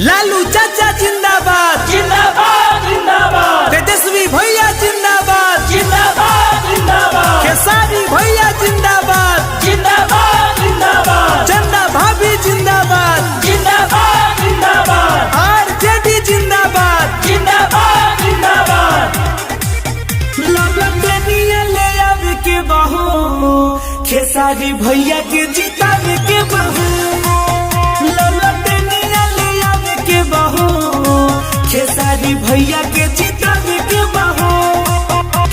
लालू चाचा जिंदाबाद जिंदाबाद जिंदाबाद, तेजस्वी भैया जिंदाबाद जिंदाबाद जिंदाबाद, खेसारी भैया जिंदाबाद जिंदाबाद जिंदाबाद, चंदा भाभी जिंदाबाद जिंदाबाद जिंदाबाद, आरजेडी जिंदाबाद जिंदाबाद जिंदाबाद। लबनिया ले आवे के बहू खेसारी भैया के जितावे के बहू लबनिया ले आवे के बहू खेसारी भैया के जितावे के बहू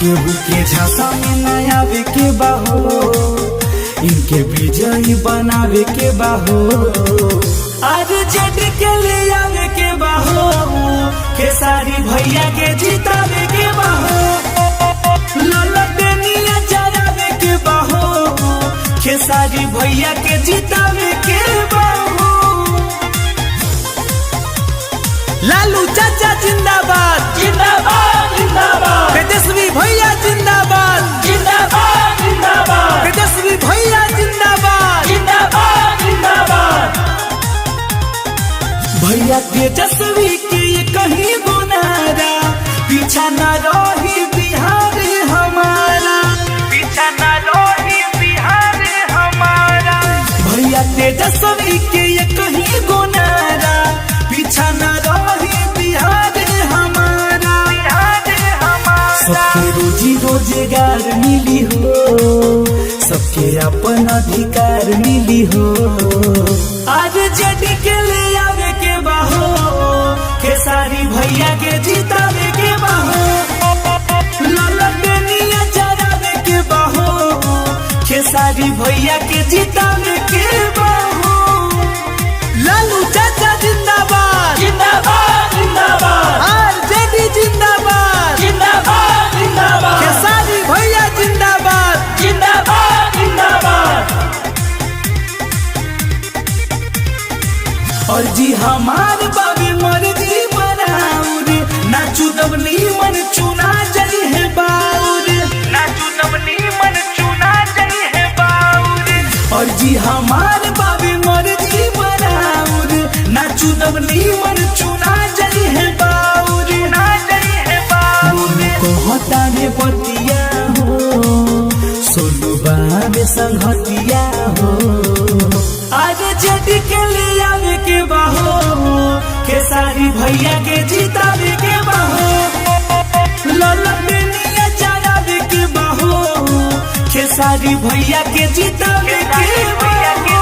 केहू के झांसा में न आवे के बहू इनके विजयी बनावे के बहू आरजेडी के ले आवे के बहू खेसारी भैया के जितावे के बहू ललटनिया जरावे के बहू खेसारी भैया के जितावे के बहू लालू चाचा जिंदाबाद जिंदाबाद जिंदाबाद, तेजस्वी भैया जिंदाबाद जिंदाबाद जिंदाबाद, तेजस्वी भैया जिंदाबाद जिंदाबाद जिंदाबाद। भैया तेजस्वी के ये कहीं गुनारा पीछा न रही बिहार हमारा पीछा न रही बिहार हमारा भैया तेजस्वी के ये कहीं गुनारा पीछा न रही बिहार हमारा सबके रोजी रोजगार मिली हो सबके अपन अधिकार मिली हो आज जेडी के ले आवे के बहू खेसारी भैया के जितावे के बहू ललटनिया जरावे के बहू खेसारी भैया के जितावे के बहू लालू चाचा जिंदाबाद जिंदाबाद जिंदाबाद, आरजेडी जिंदाबाद जिंदाबाद जिंदाबाद, खेसारी भैया जिंदाबाद जिंदाबाद जिंदाबाद। और जी हमार बाबी मर्जी बनाउर नाचू दबनी मन चुना जाई है बाउर नाचू दबनी मन चुना जाई है बाउर और जी हमार बाबी मर्जी बनाउर नाचू दबनी मन चुना जाई है बाउर ना जाई है बाउर को हटा रे बतिया हो सोनू बाबे संगतिया हो आज जेडी के ले आवे के बहू खेसारी भैया के जितावे के बहू ललटनिया जरावे के बहू खेसारी भैया के जितावे के बहू।